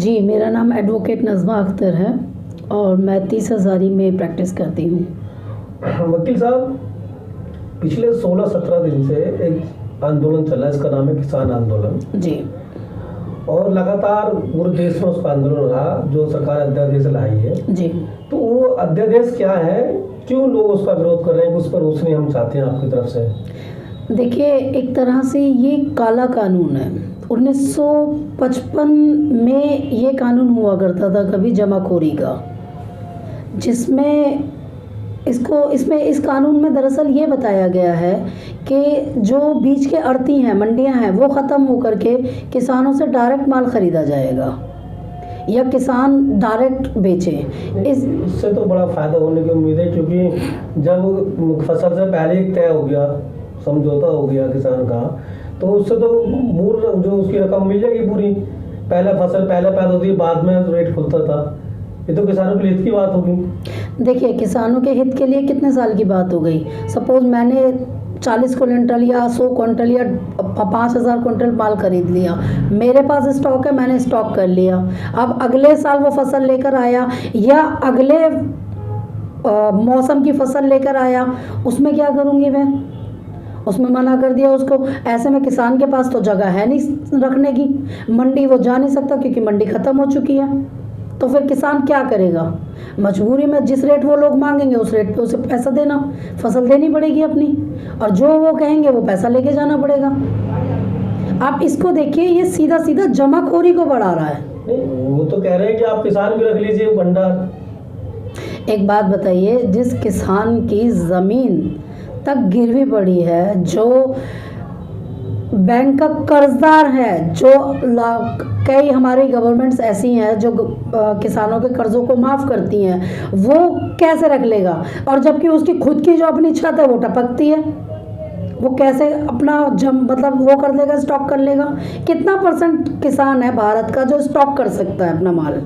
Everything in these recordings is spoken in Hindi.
जी, मेरा नाम एडवोकेट नज़मा अख्तर है और मैं 30 हज़ारी में प्रैक्टिस करती हूँ। वकील साहब, पिछले 16-17 दिन से एक आंदोलन चला है, इसका नाम है किसान आंदोलन। जी। और लगातार पूरे देश में उसका आंदोलन रहा जो सरकार अध्यादेश लाई है। जी। तो वो अध्यादेश क्या है, क्यों लोग उसका विरोध कर रहे हैं, उस पर रोशनी हम चाहते हैं आपकी तरफ से। देखिए, एक तरह से ये काला कानून है। 1955 में ये कानून हुआ करता था कभी जमाखोरी का, जिसमें इसमें इस कानून में दरअसल ये बताया गया है कि जो बीच के आड़ती हैं, मंडियां हैं, वो ख़त्म होकर के किसानों से डायरेक्ट माल ख़रीदा जाएगा या किसान डायरेक्ट बेचे। इससे तो बड़ा फ़ायदा होने की उम्मीद है, क्योंकि जब फसल से पहले ही तय हो गया, समझौता हो गया किसान का, तो उससे तो मूल जो उसकी रकम मिल जाएगी पूरी। पहले फसल पहले पैदा होती है, बाद में रेट खुलता था। ये तो किसानों के हित की बात होगी। देखिए, किसानों के हित के लिए कितने साल की बात हो गई। सपोज मैंने 40 क्विंटल या 100 क्विंटल या 5000 क्विंटल माल खरीद लिया, मेरे पास स्टॉक है, मैंने स्टॉक कर लिया। अब अगले साल वो फसल लेकर आया या अगले मौसम की फसल लेकर आया, उसमें क्या करूँगी मैं? उसमें मना कर दिया उसको। ऐसे में किसान के पास तो जगह है नहीं रखने की, मंडी वो जा नहीं सकता क्योंकि मंडी ख़त्म हो चुकी है। तो फिर किसान क्या करेगा? मजबूरी में जिस रेट वो लोग मांगेंगे उस रेट पे उसे पैसा देना, फसल देनी पड़ेगी अपनी, और जो वो कहेंगे वो पैसा लेके जाना पड़ेगा। आप इसको देखिए, ये सीधा सीधा जमाखोरी को बढ़ा रहा है। वो तो कह रहे हैं कि आप किसान भी रख लीजिए भंडार। एक बात बताइए, जिस किसान की ज़मीन तक गिरवी पड़ी है, जो बैंक का कर्जदार है, जो कई हमारी गवर्नमेंट्स ऐसी हैं जो किसानों के कर्ज़ों को माफ़ करती हैं, वो कैसे रख लेगा? और जबकि उसकी खुद की जो अपनी छत है वो टपकती है, वो कैसे अपना मतलब वो कर लेगा, स्टॉक कर लेगा? कितना % किसान है भारत का जो स्टॉक कर सकता है अपना माल?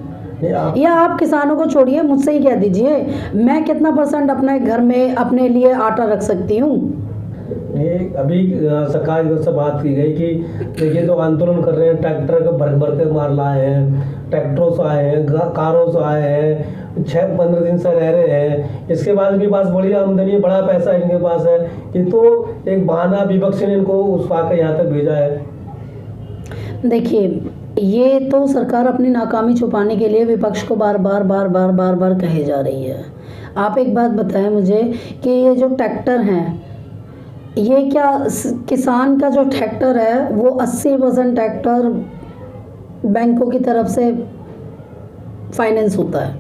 या आप किसानों को छोड़िए, मुझसे ही कह दीजिए, मैं कितना % अपने घर में अपने लिए आटा रख सकती हूँ? अभी सरकार की तरफ से बात की गई कि देखिए, जो आंदोलन कर रहे हैं ट्रैक्टर को भर भर के मार लाए हैं, ट्रैक्टरों से आए हैं, कारों से आए हैं, 6-15 दिन से रह रहे हैं, इसके बाद इनके पास बड़ी आमदनी है, बड़ा पैसा इनके पास है। ये तो एक बहाना विपक्ष ने इनको उस वाक़ यहाँ तक भेजा है। देखिए, ये तो सरकार अपनी नाकामी छुपाने के लिए विपक्ष को बार बार कहे जा रही है। आप एक बात बताएं मुझे कि ये जो ट्रैक्टर हैं, ये क्या किसान का जो ट्रैक्टर है वो 80% ट्रैक्टर बैंकों की तरफ से फाइनेंस होता है।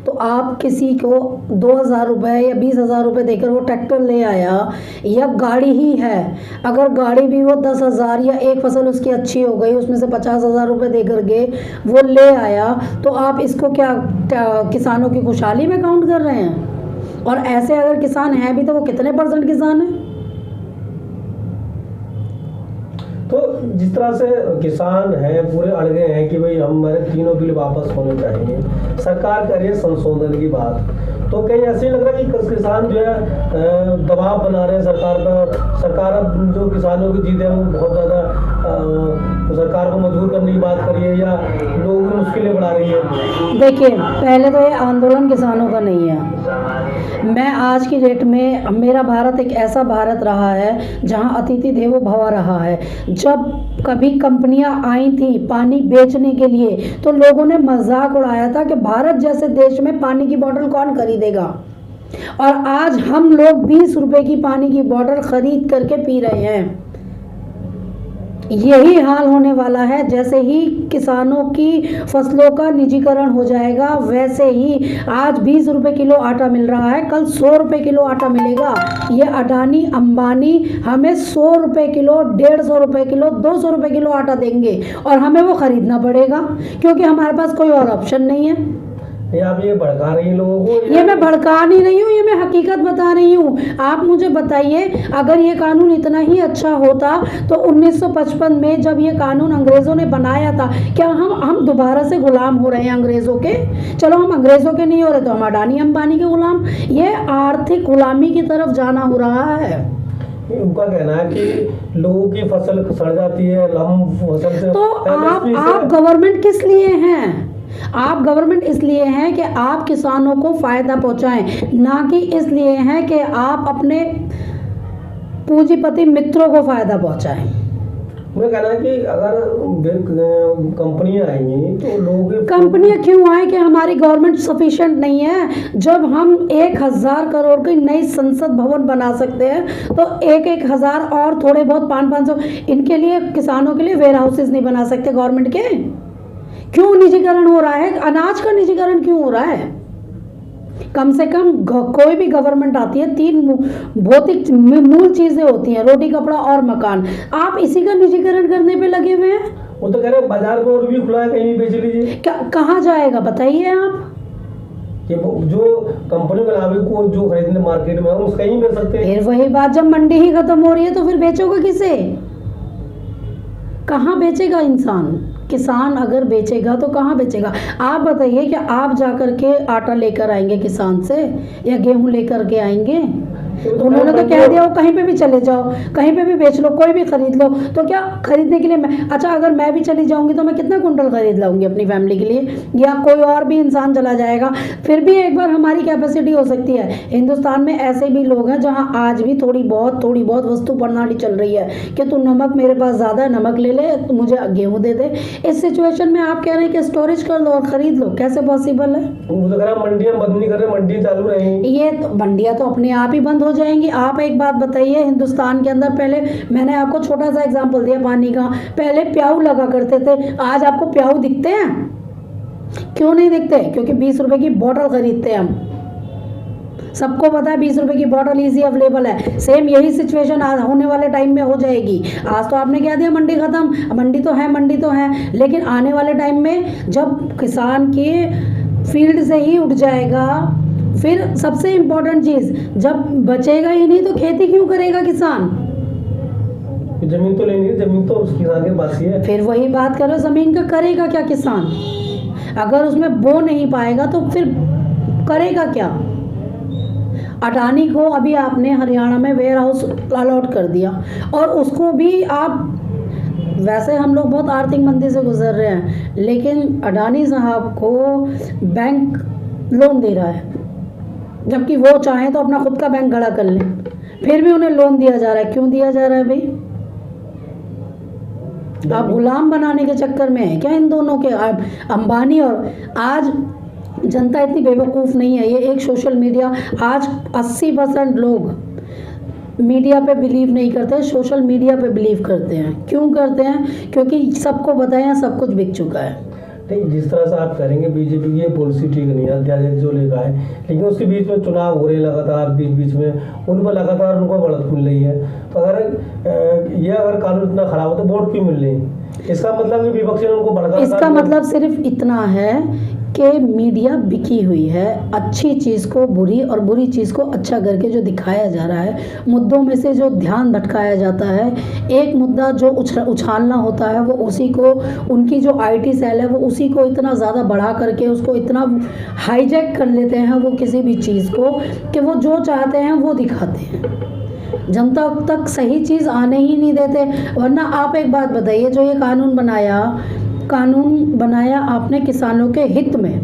तो आप किसी को 2000 रुपये या 20,000 रुपये देकर वो ट्रैक्टर ले आया, या गाड़ी ही है, अगर गाड़ी भी वो 10,000 या एक फसल उसकी अच्छी हो गई उसमें से 50,000 रुपये दे करके वो ले आया, तो आप इसको क्या किसानों की खुशहाली में काउंट कर रहे हैं? और ऐसे अगर किसान हैं भी तो वो कितने % किसान हैं? तो जिस तरह से किसान है पूरे अड़ गए हैं कि भाई हमारे तीनों बिल वापस होने चाहिए, सरकार कर रही है संशोधन की बात, तो कहीं ऐसे ही लग रहा है कि किसान जो है दबाव बना रहे हैं सरकार पर। सरकार अब जो किसानों की जिद है वो बहुत ज़्यादा सरकार को मजबूर करने की बात कर रही है या लोगों की मुश्किलें बढ़ा रही है। देखिए, पहले तो ये आंदोलन किसानों का नहीं है। मैं आज की डेट में, मेरा भारत एक ऐसा भारत रहा है जहाँ अतिथि देवो भव रहा है। जब कभी कंपनियां आई थी पानी बेचने के लिए, तो लोगों ने मजाक उड़ाया था कि भारत जैसे देश में पानी की बोतल कौन खरीदेगा, और आज हम लोग 20 रुपए की पानी की बोतल खरीद करके पी रहे हैं। यही हाल होने वाला है। जैसे ही किसानों की फसलों का निजीकरण हो जाएगा, वैसे ही आज 20 रुपए किलो आटा मिल रहा है, कल 100 रुपए किलो आटा मिलेगा। ये अडानी अंबानी हमें 100 रुपए किलो, 150 रुपए किलो, 200 रुपए किलो आटा देंगे और हमें वो खरीदना पड़ेगा, क्योंकि हमारे पास कोई और ऑप्शन नहीं है। आप ये भड़का रही हैं लोगों को? ये मैं भड़का नहीं रही हूँ, ये मैं हकीकत बता रही हूँ। आप मुझे बताइए, अगर ये कानून इतना ही अच्छा होता तो 1955 में जब ये कानून अंग्रेज़ों ने बनाया था, क्या हम दोबारा से गुलाम हो रहे हैं अंग्रेज़ों के? चलो, हम अंग्रेज़ों के नहीं हो रहे तो हम अडानी अंबानी के गुलाम। ये आर्थिक गुलामी की तरफ जाना हो रहा है। उनका कहना है कि लोगों की फसल सड़ जाती है, हम फसल से तो आप गवर्नमेंट किस लिए हैं? आप गवर्नमेंट इसलिए हैं कि आप किसानों को फायदा पहुंचाएं, ना कि इसलिए हैं कि आप अपने पूंजीपति मित्रों को फायदा पहुंचाएं। मुझे कहना है कि अगर कंपनियां आएंगी तो लोगों की कंपनियां क्यों आए कि हमारी गवर्नमेंट सफिशिएंट नहीं है? जब हम 1000 करोड़ की नई संसद भवन बना सकते हैं तो 1000 और थोड़े बहुत 500 इनके लिए, किसानों के लिए वेयर हाउसेस नहीं बना सकते गवर्नमेंट के? क्यों निजीकरण हो रहा है? अनाज का निजीकरण क्यों हो रहा है? कम से कम कोई भी गवर्नमेंट आती है, 3 भौतिक मूल चीजें होती हैं, रोटी, कपड़ा और मकान। आप इसी का निजीकरण करने पे लगे हुए हैं। वो तो कह रहे हैं बाजार में और भी खुला है, कहीं भी बेच लीजिए। कहाँ जाएगा बताइए आप? कि जो कंपनी के नाम को जो खरीदने मार्केट में उसका ही बेच सकते हैं। फिर वही बात, जब मंडी ही खत्म हो रही है तो फिर बेचोगे किसे? कहाँ बेचेगा इंसान? किसान अगर बेचेगा तो कहाँ बेचेगा? आप बताइए कि आप जाकर के आटा लेकर आएंगे किसान से या गेहूं लेकर के आएंगे? उन्होंने तो कह दिया वो कहीं पे भी चले जाओ, कहीं पे भी बेच लो, कोई भी खरीद लो। तो क्या खरीदने के लिए अच्छा अगर मैं भी चली जाऊंगी तो मैं कितना कुंटल खरीद लाऊंगी अपनी फैमिली के लिए, या कोई और भी इंसान चला जाएगा? फिर भी एक बार हमारी कैपेसिटी हो सकती है। हिंदुस्तान में ऐसे भी लोग हैं जहाँ आज भी थोड़ी बहुत वस्तु प्रणाली चल रही है कि तू नमक, मेरे पास ज़्यादा है, नमक ले ले, तू मुझे गेहूँ दे दे। इस सिचुएशन में आप कह रहे हैं कि स्टोरेज कर लो और खरीद लो, कैसे पॉसिबल है? मंडियां बंद नहीं कर रहे, मंडी चालू रहेंगी। ये तो मंडियां तो अपने आप ही बंद हो जाएंगी। आप एक बात बताइए, हिंदुस्तान के अंदर पहले, मैंने आपको छोटा सा एग्जांपल दिया पानी का, पहले प्याऊ लगा करते थे, आज आपको प्याऊ दिखते हैं? क्यों नहीं दिखते? क्योंकि 20 रुपए की बोतल खरीदते हैं हम। सबको पता है 20 रुपए की बोतल इजी अवेलेबल है। सेम यही सिचुएशन आज होने वाले टाइम में हो जाएगी। आज तो आपने कह दिया मंडी खत्म, मंडी तो है, लेकिन आने वाले टाइम में जब किसान के फील्ड से ही उठ जाएगा, फिर सबसे इम्पोर्टेंट चीज, जब बचेगा ही नहीं तो खेती क्यों करेगा किसान? जमीन तो लेनी है, जमीन तो उस किसान के पास ही है। फिर वही बात करो, जमीन का करेगा क्या किसान? अगर उसमें बो नहीं पाएगा तो फिर करेगा क्या? अडानी को अभी आपने हरियाणा में वेयर हाउस अलॉट कर दिया, और उसको भी आप, वैसे हम लोग बहुत आर्थिक मंदी से गुजर रहे हैं, लेकिन अडानी साहब को बैंक लोन दे रहा है, जबकि वो चाहें तो अपना खुद का बैंक खड़ा कर लें, फिर भी उन्हें लोन दिया जा रहा है। क्यों दिया जा रहा है भाई? आप गुलाम बनाने के चक्कर में है क्या इन दोनों के, अंबानी? और आज जनता इतनी बेवकूफ़ नहीं है, ये एक सोशल मीडिया, आज 80% लोग मीडिया पे बिलीव नहीं करते, सोशल मीडिया पे बिलीव करते हैं। क्यों करते हैं? क्योंकि सबको बताया, सब कुछ बिक चुका है। नहीं, जिस तरह से आप करेंगे बीजेपी की ये पॉलिसी ठीक नहीं है, अध्यादेश जो लेकर है, लेकिन उसके बीच में चुनाव हो रहे हैं लगातार, बीच में उन पर लगातार उनको बढ़त मिल रही है। तो अगर कानून इतना खराब हो तो वोट क्यों मिल रही है? इसका मतलब कि विपक्ष ने उनको भड़का। इसका मतलब सिर्फ इतना है कि मीडिया बिकी हुई है, अच्छी चीज़ को बुरी और बुरी चीज़ को अच्छा करके जो दिखाया जा रहा है, मुद्दों में से जो ध्यान भटकाया जाता है, एक मुद्दा जो उछालना होता है वो उसी को, उनकी जो IT सेल है वो उसी को इतना ज़्यादा बढ़ा करके उसको इतना हाईजैक कर लेते हैं वो किसी भी चीज़ को, कि वो जो चाहते हैं वो दिखाते हैं, जनता तक सही चीज़ आने ही नहीं देते। वरना आप एक बात बताइए, जो ये कानून बनाया आपने किसानों के हित में,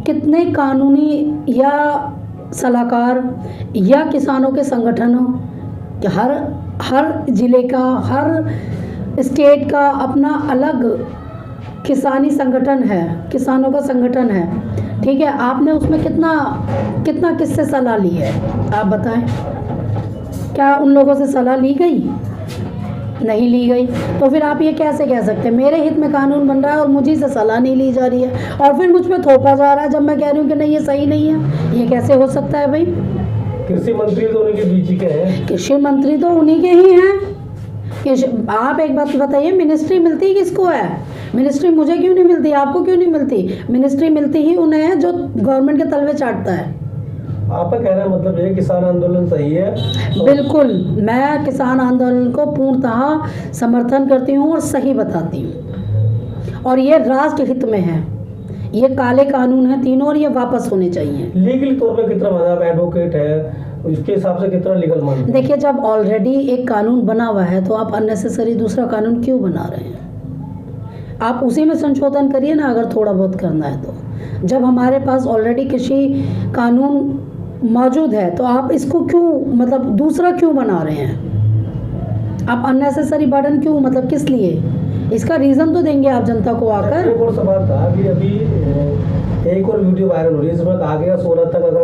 कितने कानूनी या सलाहकार या किसानों के संगठनों, हर जिले का, हर स्टेट का अपना अलग किसानी संगठन है, किसानों का संगठन है, ठीक है? आपने उसमें कितना किससे सलाह ली है? आप बताएं, क्या उन लोगों से सलाह ली गई? नहीं ली गई। तो फिर आप ये कैसे कह सकते हैं मेरे हित में कानून बन रहा है और मुझे से सलाह नहीं ली जा रही है, और फिर मुझ पे थोपा जा रहा है जब मैं कह रही हूँ कि नहीं ये सही नहीं है? ये कैसे हो सकता है भाई? कृषि मंत्री तो उन्हीं के बीच के हैं। कृषि मंत्री तो उन्हीं के ही हैं। आप एक बात बताइए, मिनिस्ट्री मिलती किसको है? मिनिस्ट्री मुझे क्यों नहीं मिलती, आपको क्यों नहीं मिलती? मिनिस्ट्री मिलती ही उन्हें है जो गवर्नमेंट के तलवे चाटता है। आपका कहना मतलब ये किसान आंदोलन सही है? बिल्कुल, मैं किसान आंदोलन को पूर्णतः समर्थन करती हूँ और सही बताती हूँ, और ये राष्ट्र हित में है। ये काले कानून हैं तीनों और ये वापस होने चाहिए। लीगल तौर पे कितना मतलब एडवोकेट है, इसके हिसाब से कितना लीगल मानते हैं? देखिए, जब ऑलरेडी एक कानून बना हुआ है तो आप अननेसेसरी दूसरा कानून क्यों बना रहे हैं? आप उसी में संशोधन करिए ना, अगर थोड़ा बहुत करना है तो। जब हमारे पास ऑलरेडी कृषि कानून मौजूद है तो आप इसको क्यों, मतलब दूसरा क्यों बना रहे हैं? आप अननेसेसरी बर्डन क्यों, मतलब किस लिए? इसका रीज़न तो देंगे आप जनता को आकर। एक और सवाल था कि अभी एक और वीडियो वायरल हो रही है जिसमें कहा गया 16 तक अगर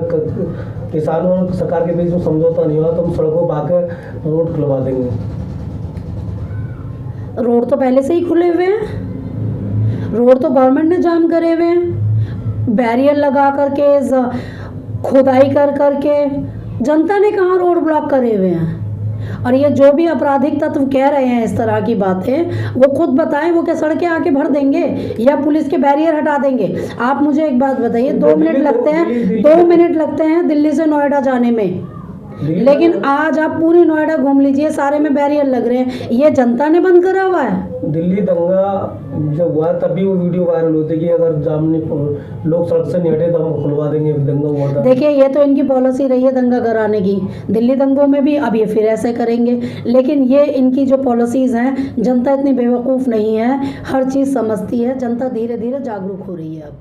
किसानों और सरकार के बीच में समझौता नहीं हुआ तो हम सड़कों पर आकर रोड खुलवा देंगे। रोड तो पहले से ही खुले हुए हैं, रोड तो गवर्नमेंट ने जाम करे हुए हैं, बैरियर लगा करके, खुदाई कर करके। जनता ने कहाँ रोड ब्लॉक करे हुए हैं? और ये जो भी आपराधिक तत्व कह रहे हैं इस तरह की बातें, वो खुद बताएं, वो क्या सड़कें आके भर देंगे या पुलिस के बैरियर हटा देंगे? आप मुझे एक बात बताइए, 2 मिनट लगते हैं, 2 मिनट लगते हैं दिल्ली से नोएडा जाने में, लेकिन आज आप पूरी नोएडा घूम लीजिए, सारे में बैरियर लग रहे हैं। ये जनता ने बंद करा हुआ है। दिल्ली दंगा जब हुआ तभी वो वीडियो वायरल होती कि अगर जामनी लोग सड़क से नहीं हटे तो हम खुलवा देंगे, दंगा हुआ था। देखिए, ये तो इनकी पॉलिसी रही है दंगा कराने की, दिल्ली दंगों में भी अब ये फिर ऐसे करेंगे। लेकिन ये इनकी जो पॉलिसीज़ हैं, जनता इतनी बेवकूफ़ नहीं है, हर चीज़ समझती है, जनता धीरे धीरे जागरूक हो रही है अब।